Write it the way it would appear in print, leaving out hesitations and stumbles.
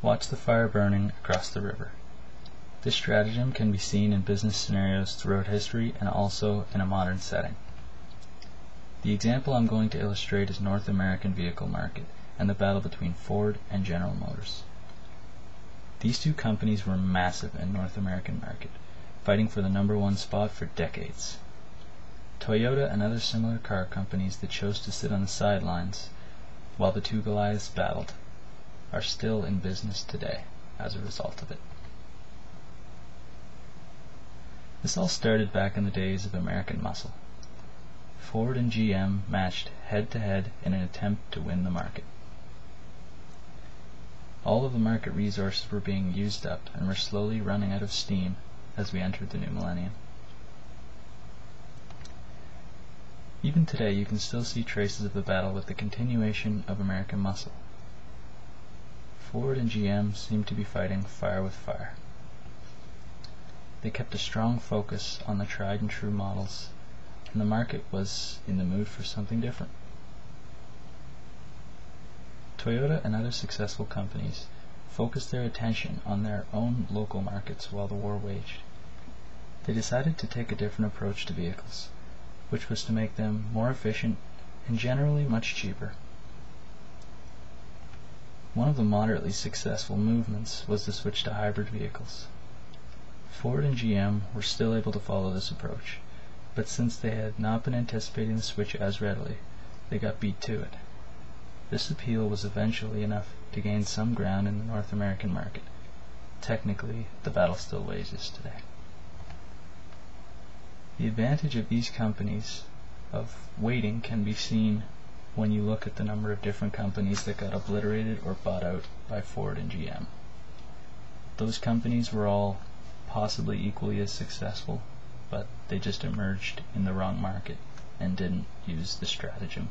Watch the fire burning across the river. This stratagem can be seen in business scenarios throughout history and also in a modern setting. The example I'm going to illustrate is North American vehicle market and the battle between Ford and General Motors. These two companies were massive in North American market, fighting for the #1 spot for decades. Toyota and other similar car companies that chose to sit on the sidelines while the two Goliaths battled are still in business today as a result of it. This all started back in the days of American muscle. Ford and GM matched head-to-head in an attempt to win the market. All of the market resources were being used up and were slowly running out of steam as we entered the new millennium. Even today you can still see traces of the battle with the continuation of American muscle. Ford and GM seem to be fighting fire with fire. They kept a strong focus on the tried and true models, and the market was in the mood for something different. Toyota and other successful companies focused their attention on their own local markets while the war waged. They decided to take a different approach to vehicles, which was to make them more efficient and generally much cheaper. One of the moderately successful movements was the switch to hybrid vehicles. Ford and GM were still able to follow this approach, but since they had not been anticipating the switch as readily, they got beat to it. This appeal was eventually enough to gain some ground in the North American market. Technically, the battle still wages today. The advantage of these companies of waiting can be seen when you look at the number of different companies that got obliterated or bought out by Ford and GM. Those companies were all possibly equally as successful, but they just emerged in the wrong market and didn't use the stratagem